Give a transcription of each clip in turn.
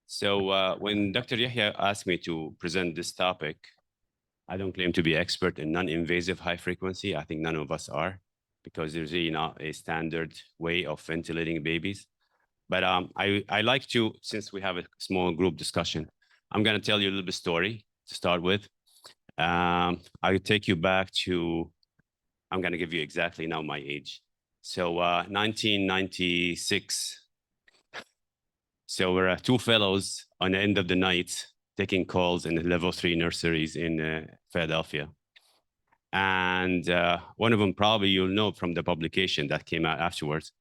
So when Dr. Yahya asked me to present this topic, I don't claim to be expert in non-invasive high frequency. I think none of us are, because there's really not a standard way of ventilating babies. But I like to, since we have a small group discussion, I'm going to tell you a little bit story to start with. I'll take you back to, I'm going to give you exactly now my age. So 1996. So we're two fellows on the end of the night taking calls in the level 3 nurseries in Philadelphia. And one of them probably you'll know from the publication that came out afterwards.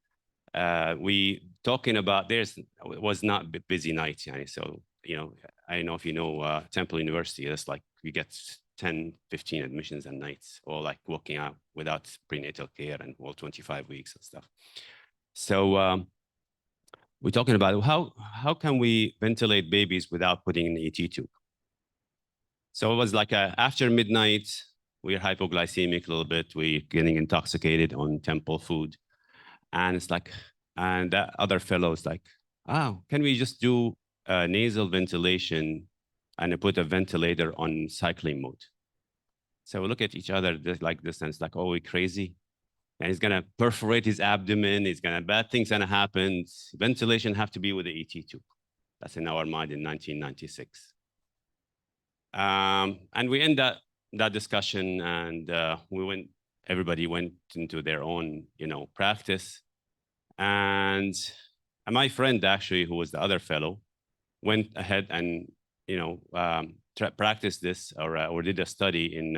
We talking about there's was not a busy night, yani. So I don't know if you know Temple University. That's like you get 10, 15 admissions at nights, or like walking out without prenatal care and all 25 weeks and stuff. So we're talking about how can we ventilate babies without putting an ET tube. So it was like after midnight, we're hypoglycemic a little bit. We're getting intoxicated on Temple food. And it's like, and that other fellow is like, oh, can we just do nasal ventilation and put a ventilator on cycling mode? So we look at each other like this, and it's like, oh, we're crazy. And he's gonna perforate his abdomen. Bad things gonna happen. Ventilation have to be with the ET tube. That's in our mind in 1996. And we end that discussion, and everybody went into their own, practice. And my friend, actually, who was the other fellow, went ahead and practiced this or did a study in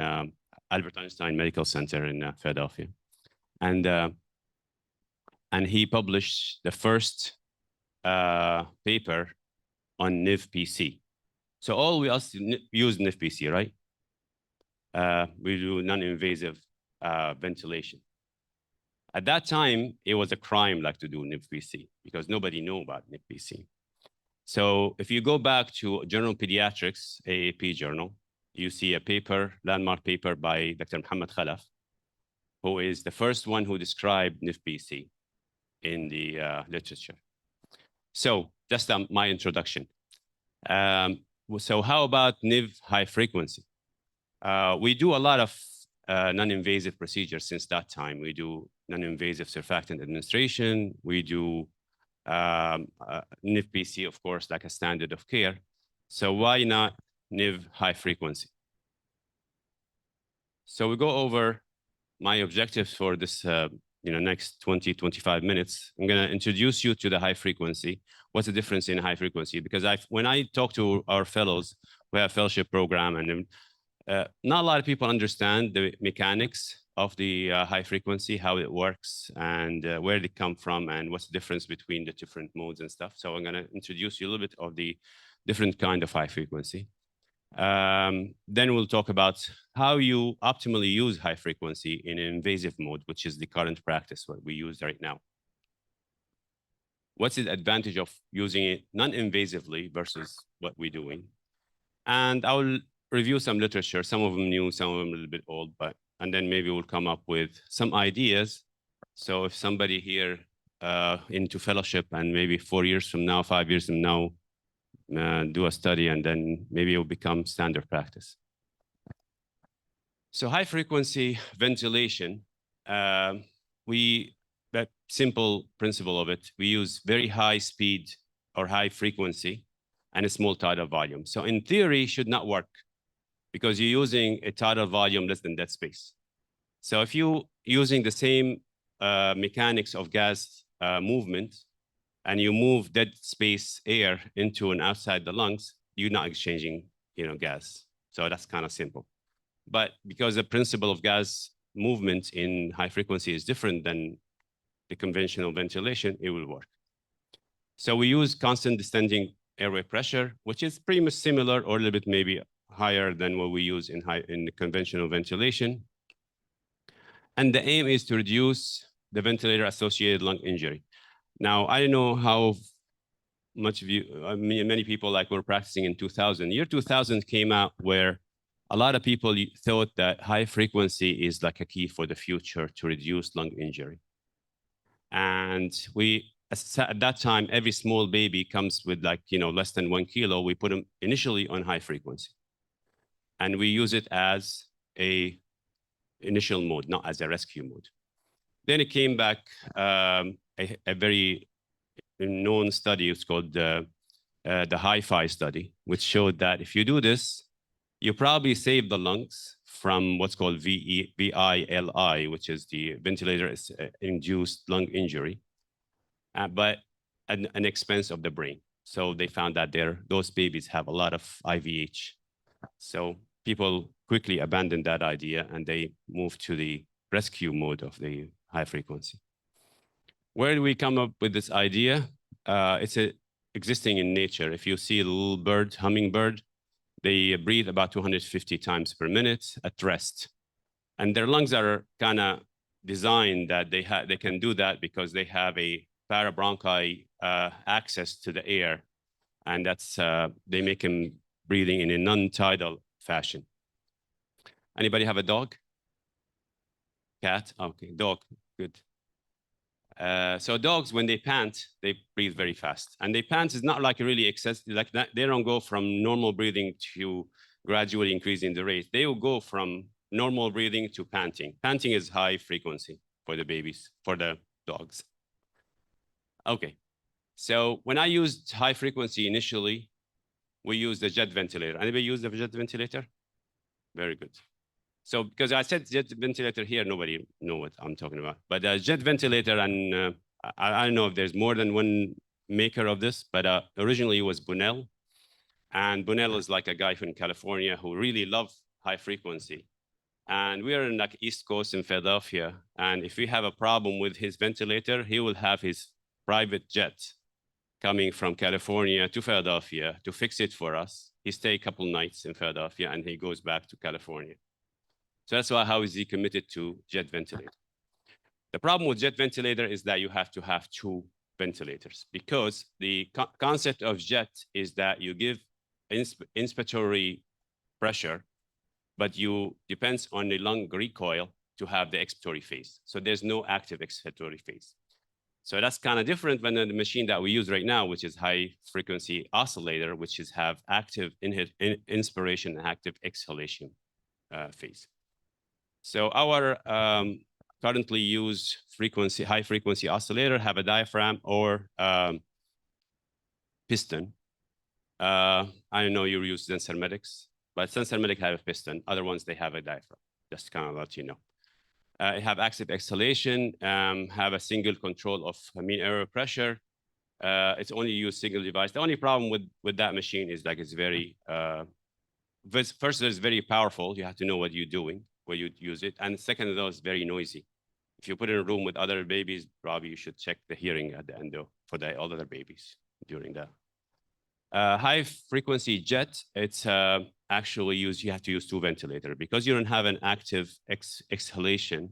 Albert Einstein Medical Center in Philadelphia, and he published the first paper on NIV-PC. So all we use NIV-PC, right? We do non-invasive ventilation. At that time, it was a crime like to do NIV-PC because nobody knew about NIV-PC. So if you go back to Journal Pediatrics, AAP journal, you see a paper, landmark paper by Dr. Muhammad Khalaf, who is the first one who described NIV-PC in the literature. So just my introduction. So how about NIV high frequency? We do a lot of non-invasive procedures since that time. We do non-invasive surfactant administration. We do NIV-PC, of course, like a standard of care. So why not NIV high frequency? So we go over my objectives for this next 20, 25 minutes. I'm going to introduce you to the high frequency. What's the difference in high frequency? Because when I talk to our fellows, we have a fellowship program, and not a lot of people understand the mechanics of the high frequency, how it works, and where they come from, and what's the difference between the different modes and stuff. So I'm going to introduce you a little bit of the different kind of high frequency. Then we'll talk about how you optimally use high frequency in an invasive mode, which is the current practice, what we use right now. What's the advantage of using it non-invasively versus what we're doing? And I will review some literature, some of them new, some of them a little bit old, and then maybe we'll come up with some ideas. So if somebody here into fellowship and maybe 4 years from now, 5 years from now, do a study, and then maybe it will become standard practice. So high frequency ventilation, that simple principle of it, we use very high speed or high frequency and a small tidal volume. So in theory, it should not work because you're using a tidal volume less than dead space. So if you're using the same mechanics of gas movement, and you move dead space air into and outside the lungs, you're not exchanging, gas. So that's kind of simple. But because the principle of gas movement in high frequency is different than the conventional ventilation, it will work. So we use constant descending airway pressure, which is pretty much similar or a little bit maybe higher than what we use in the conventional ventilation. And the aim is to reduce the ventilator-associated lung injury. Now, I don't know how much of you, many people like were practicing in 2000. Year 2000 came out where a lot of people thought that high frequency is like a key for the future to reduce lung injury. And we at that time, every small baby comes with like, less than 1 kilo. We put them initially on high frequency. And we use it as a initial mode, not as a rescue mode. Then it came back a very known study. It's called the Hi-Fi study, which showed that if you do this, you probably save the lungs from what's called VILI, which is the ventilator-induced lung injury, but at an expense of the brain. So they found that those babies have a lot of IVH. So people quickly abandoned that idea and they moved to the rescue mode of the high frequency. Where do we come up with this idea? It's existing in nature. If you see a little bird, hummingbird, they breathe about 250 times per minute at rest. And their lungs are kind of designed that they can do that because they have a parabronchi access to the air. And they make them breathing in a non-tidal fashion. Anybody have a dog? Cat? Okay, dog, good. So dogs, when they pant, they breathe very fast. And they pant is not like really excessive, like that. They don't go from normal breathing to gradually increasing the rate. They will go from normal breathing to panting. Panting is high frequency for the babies, for the dogs. Okay, so when I used high frequency initially, we used the jet ventilator. Anybody use the jet ventilator? Very good. So because I said jet ventilator here, nobody know what I'm talking about. But jet ventilator, and I don't know if there's more than one maker of this, but originally it was Bunnell. And Bunnell is like a guy from California who really loved high frequency. And we are in like East Coast in Philadelphia. And if we have a problem with his ventilator, he will have his private jet coming from California to Philadelphia to fix it for us. He stay a couple nights in Philadelphia and he goes back to California. So that's how is he committed to jet ventilator. The problem with jet ventilator is that you have to have two ventilators because the concept of jet is that you give inspiratory pressure, but you depends on the lung recoil to have the expiratory phase. So there's no active expiratory phase. So that's kind of different than the machine that we use right now, which is high frequency oscillator, which is have active inspiration and active exhalation phase. So our currently used high frequency oscillator have a diaphragm or piston. I don't know you use Sensormedics, but Sensormedics have a piston. Other ones, they have a diaphragm, just kind of let you know. Have active exhalation, have a single control of mean error pressure. It's only use single device. The only problem with that machine is like it's very, first it's very powerful. You have to know what you're doing, where you use it. And second of those, it's very noisy. If you put it in a room with other babies, probably you should check the hearing at the endo for the other babies during that. High frequency jet, it's actually you have to use two ventilators because you don't have an active exhalation.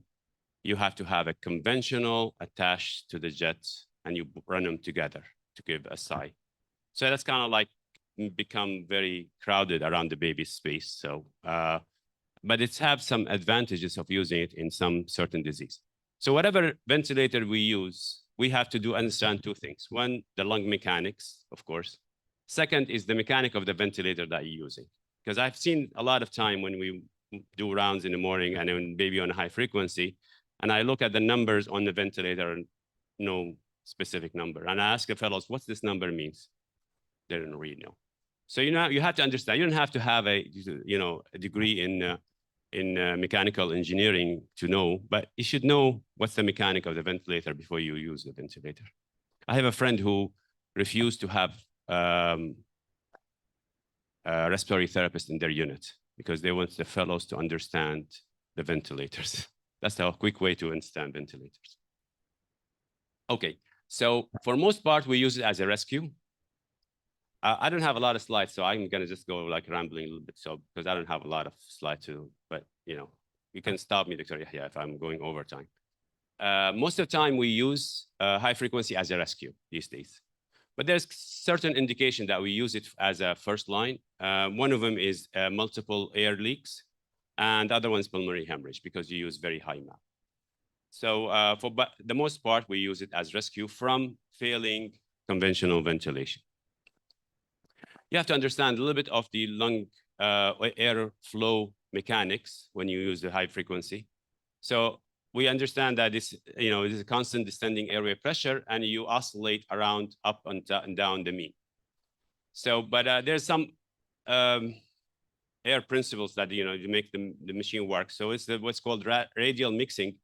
You have to have a conventional attached to the jet and you run them together to give a sigh. So that's kind of like become very crowded around the baby space. So, but it's have some advantages of using it in some certain disease. So whatever ventilator we use, we have to understand two things. One, the lung mechanics, of course. Second is the mechanic of the ventilator that you're using. Because I've seen a lot of time when we do rounds in the morning and when baby on a high frequency, and I look at the numbers on the ventilator and no specific number. And I ask the fellows, what's this number means? They don't really know. So you have to understand, you don't have to have a degree in mechanical engineering to know, but you should know what's the mechanic of the ventilator before you use the ventilator. I have a friend who refused to have a respiratory therapist in their unit because they want the fellows to understand the ventilators. That's a quick way to understand ventilators. Okay, so for most part, we use it as a rescue. I don't have a lot of slides, so I'm gonna just go like rambling a little bit, so because I don't have a lot of slides to, but you can stop me, Dr. Yahya, if I'm going over time. Most of the time we use high frequency as a rescue these days. But there's certain indication that we use it as a first line. One of them is multiple air leaks, and the other one is pulmonary hemorrhage because you use very high MAP. So for the most part, we use it as rescue from failing conventional ventilation. You have to understand a little bit of the lung air flow mechanics when you use the high frequency. So we understand that this, it is a constant descending airway pressure, and you oscillate around up and down the mean. So, but there's some air principles that you make the machine work. So it's what's called radial mixing.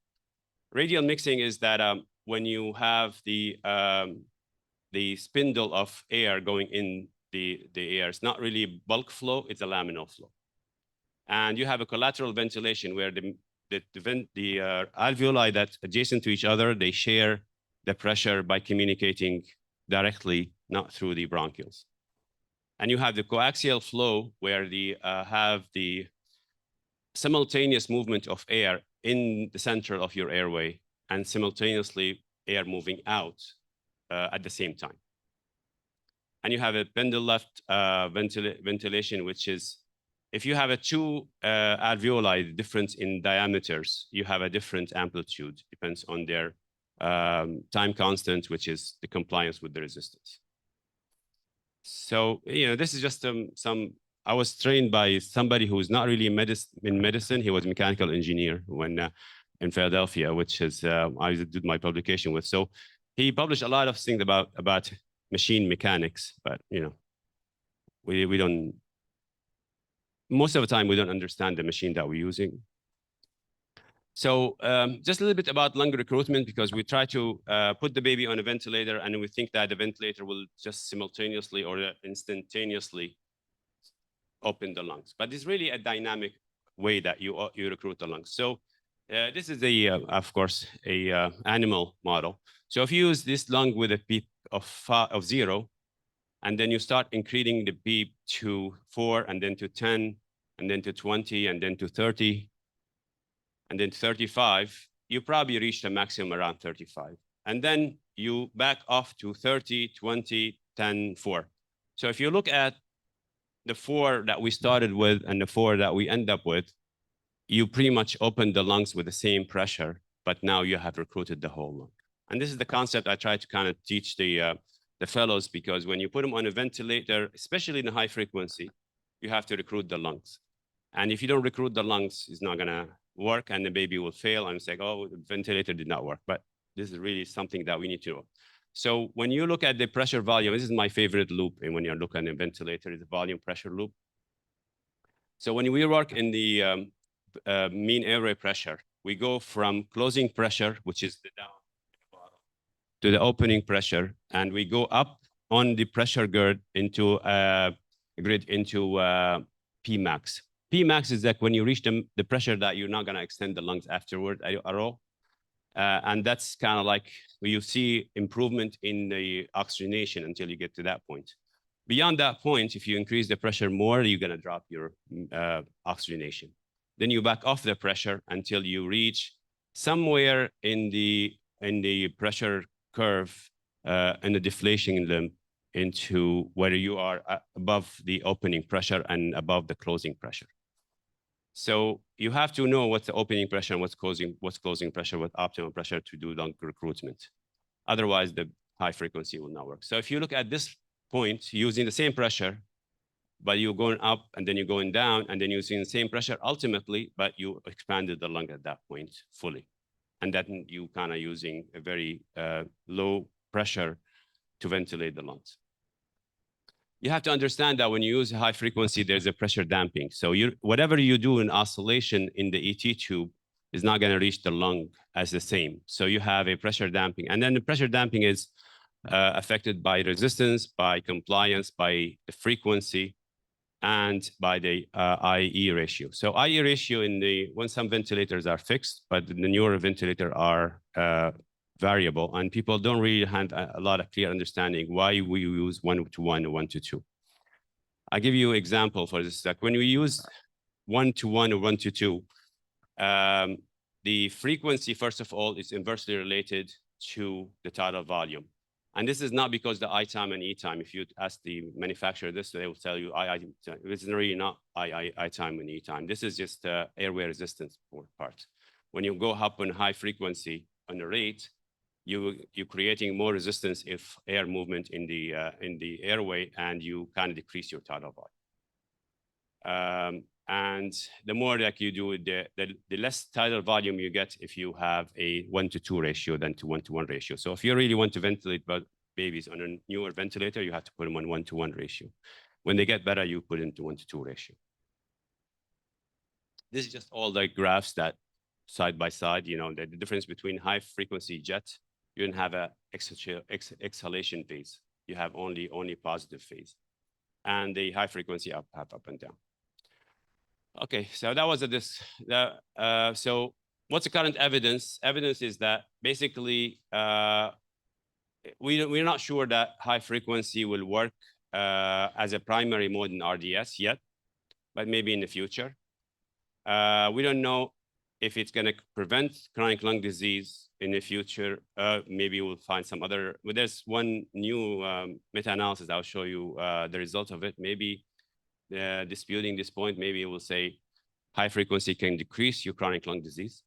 Radial mixing is that when you have the spindle of air going in the air, it's not really bulk flow, it's a laminar flow. And you have a collateral ventilation where the alveoli that adjacent to each other, they share the pressure by communicating directly, not through the bronchioles. And you have the coaxial flow where the have the simultaneous movement of air in the center of your airway and simultaneously air moving out at the same time. And you have a pendule left ventilation, which is if you have a two alveoli difference in diameters, you have a different amplitude, depends on their time constant, which is the compliance with the resistance. So, this is just I was trained by somebody who is not really in medicine. He was a mechanical engineer when in Philadelphia, which is I did my publication with. So he published a lot of things about machine mechanics, but we don't, most of the time we don't understand the machine that we're using. So just a little bit about lung recruitment, because we try to put the baby on a ventilator and we think that the ventilator will just simultaneously or instantaneously open the lungs. But it's really a dynamic way that you recruit the lungs. So this is of course, a animal model. So if you use this lung with a PEEP of 0, and then you start increasing the PEEP to 4, and then to 10, and then to 20, and then to 30, and then 35, you probably reach the maximum around 35. And then you back off to 30, 20, 10, 4. So if you look at the 4 that we started with and the 4 that we end up with, you pretty much open the lungs with the same pressure, but now you have recruited the whole lung. And this is the concept I try to kind of teach the fellows, because when you put them on a ventilator, especially in a high frequency, you have to recruit the lungs. And if you don't recruit the lungs, it's not gonna work, and the baby will fail and say, oh, the ventilator did not work. But this is really something that we need to know. So when you look at the pressure volume, this is my favorite loop. And when you're looking at a ventilator, is the volume pressure loop. So when we work in the mean airway pressure, we go from closing pressure, which is the down, to the opening pressure, and we go up on the pressure grid into grid into Pmax. Pmax is like when you reach the pressure that you're not going to extend the lungs afterward at all. And that's kind of like where you see improvement in the oxygenation until you get to that point. Beyond that point, if you increase the pressure more, you're going to drop your oxygenation. Then you back off the pressure until you reach somewhere in the pressure curve in the deflation limb into where you are above the opening pressure and above the closing pressure. So you have to know what's the opening pressure and what's closing pressure, what optimal pressure to do lung recruitment. Otherwise, the high frequency will not work. So if you look at this point, using the same pressure, but you're going up and then you're going down and then using the same pressure ultimately, but you expanded the lung at that point fully. And then you kind of using a very low pressure to ventilate the lungs. You have to understand that when you use high frequency, there's a pressure damping. So whatever you do in oscillation in the ET tube is not going to reach the lung as the same. So you have a pressure damping. And then the pressure damping is affected by resistance, by compliance, by the frequency, and by the IE ratio. So IE ratio when some ventilators are fixed, but the newer ventilator are variable, and people don't really have a lot of clear understanding why we use 1:1 or 1:2. I'll give you an example for this. Like when we use 1:1 or 1:2, the frequency, first of all, is inversely related to the total volume. And this is not because the I time and E time. If you ask the manufacturer this, they will tell you it's really not I time and E time. This is just airway resistance part. When you go up on high frequency on the rate, you're creating more resistance if air movement in the airway, and you kind of decrease your tidal volume. And the more like you do, the less tidal volume you get if you have a 1-to-2 ratio than to 1-to-1 ratio. So if you really want to ventilate babies on a newer ventilator, you have to put them on 1-to-1 ratio. When they get better, you put into 1-to-2 ratio. This is just all the graphs that side by side, you know, the difference between high frequency jet, you don't have a exhalation phase. You have only positive phase. And the high frequency up and down. Okay, so that was this. So what's the current evidence? Evidence is that basically we're not sure that high frequency will work as a primary mode in RDS yet, but maybe in the future. We don't know if it's going to prevent chronic lung disease in the future. Maybe we'll find some other, but there's one new meta-analysis. I'll show you the result of it. Maybe disputing this point, maybe it will say high frequency can decrease your chronic lung disease.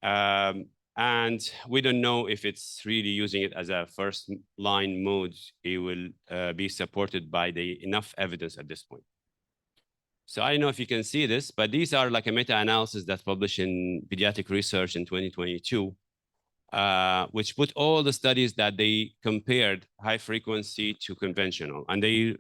And we don't know if it's really using it as a first line mode. It will be supported by enough evidence at this point. So I don't know if you can see this, but these are like a meta-analysis that's published in Pediatric Research in 2022, which put all the studies that they compared high frequency to conventional. And they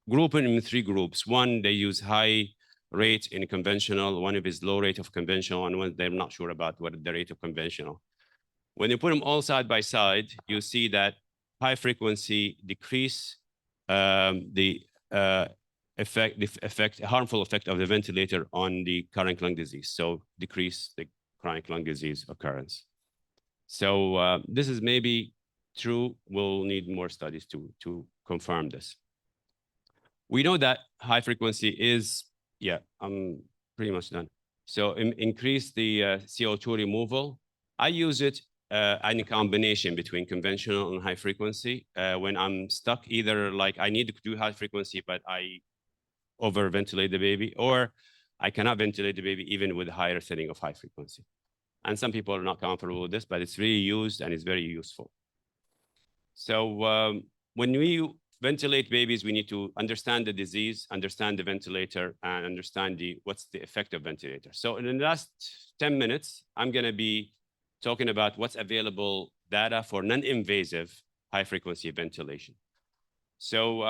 group them in 3 groups. One, they use high rate in conventional, one is low rate of conventional, and one they're not sure about what the rate of conventional. When you put them all side by side, you see that high frequency decrease the harmful effect of the ventilator on the chronic lung disease. So decrease the chronic lung disease occurrence. So this is maybe true. We'll need more studies to confirm this. We know that high frequency is, yeah, I'm pretty much done. So increase the CO2 removal. I use it in combination between conventional and high frequency when I'm stuck, either like I need to do high frequency, but I over ventilate the baby, or I cannot ventilate the baby even with a higher setting of high frequency. And some people are not comfortable with this, but it's really used and it's very useful. So when we ventilate babies, we need to understand the disease, understand the ventilator, and understand what's the effect of ventilator. So in the last 10 minutes, I'm going to be talking about what's available data for non-invasive high-frequency ventilation. So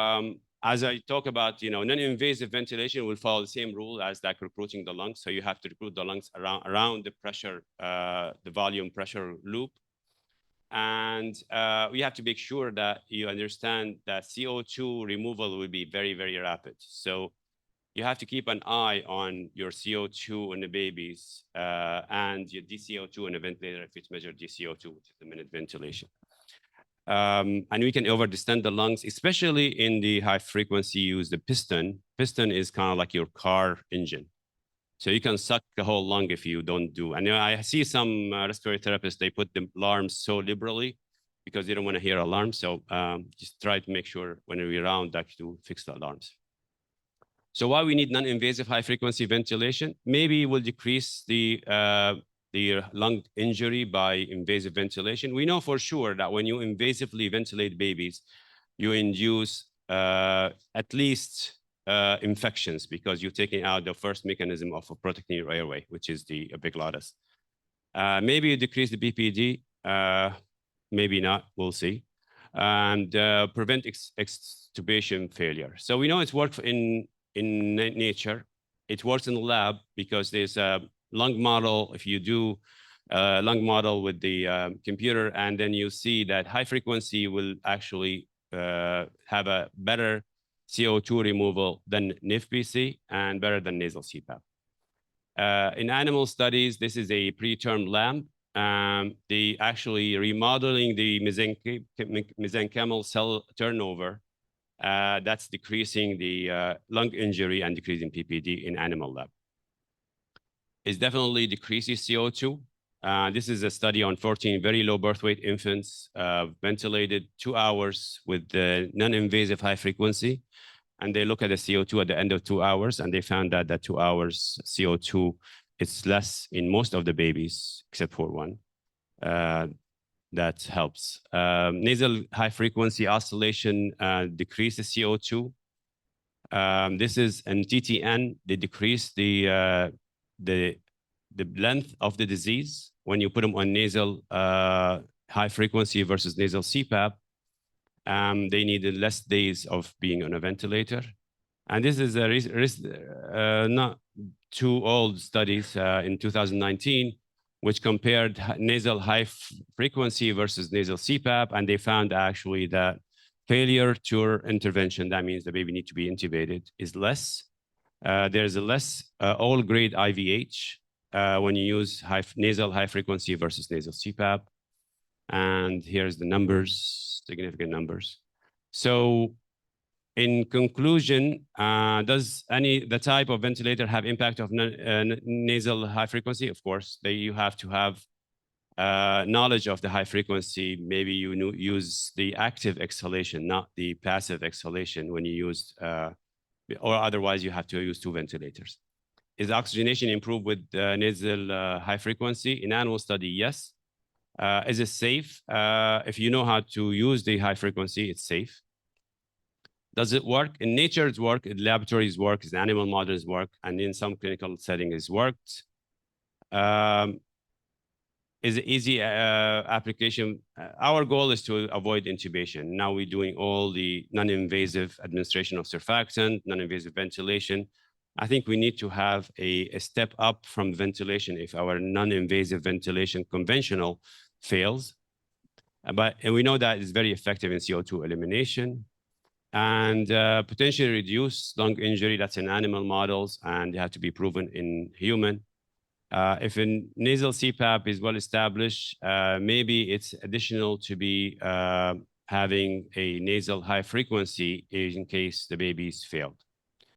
as I talk about, non-invasive ventilation will follow the same rule as like recruiting the lungs. So you have to recruit the lungs around the pressure, the volume pressure loop. And we have to make sure that you understand that CO2 removal will be very, very rapid. So you have to keep an eye on your CO2 in the babies and your DCO2 in the ventilator if it's measured DCO2, which is the minute ventilation. And we can over-distend the lungs, especially in the high frequency use the piston. Piston is kind of like your car engine. So you can suck the whole lung if you don't do. And I see some respiratory therapists, they put the alarms so liberally because they don't want to hear alarms. So just try to make sure when we're around that to fix the alarms. So why we need non-invasive high frequency ventilation? Maybe we'll decrease the lung injury by invasive ventilation. We know for sure that when you invasively ventilate babies, you induce at least infections because you're taking out the first mechanism of protecting your airway, which is the epiglottis. Maybe you decrease the BPD, maybe not, we'll see. And prevent extubation failure. So we know it's worked in nature. It works in the lab because there's a lung model. If you do a lung model with the computer, and then you see that high frequency will actually have a better CO2 removal than NIFBC and better than nasal CPAP. In animal studies, this is a preterm lamb. They actually remodeling the mesenchymal cell turnover. That's decreasing the lung injury and decreasing PPD in animal lab. It definitely decreases CO2. This is a study on 14 very low birth weight infants ventilated 2 hours with the non-invasive high frequency. And they look at the CO2 at the end of 2 hours, and they found that 2 hours CO2 is less in most of the babies, except for one. that helps. Nasal high frequency oscillation decreases CO2. This is in TTN. They decrease the length of the disease when you put them on nasal high frequency versus nasal CPAP. They needed less days of being on a ventilator. And this is not too old studies in 2019, which compared nasal high frequency versus nasal CPAP. And they found actually that failure to intervention, that means the baby needs to be intubated, is less. There's a less all grade IVH when you use nasal high frequency versus nasal CPAP. And here's the numbers, significant numbers. So in conclusion, does the type of ventilator have impact of nasal high frequency? Of course, you have to have knowledge of the high frequency. Maybe you use the active exhalation, not the passive exhalation when you use, or otherwise you have to use two ventilators. Is oxygenation improved with nasal high frequency? In animal study, yes. Is it safe? If you know how to use the high frequency, it's safe. Does it work? In nature's work, in laboratories work, in animal models work, and in some clinical setting is worked. Is it easy application? Our goal is to avoid intubation. Now we're doing all the non-invasive administration of surfactant, non-invasive ventilation. I think we need to have a step up from ventilation if our non-invasive ventilation conventional fails. And we know that it's very effective in CO2 elimination and potentially reduce lung injury. That's in animal models, and they have to be proven in human. If a nasal CPAP is well established, maybe it's additional to be having a nasal high frequency in case the baby's failed.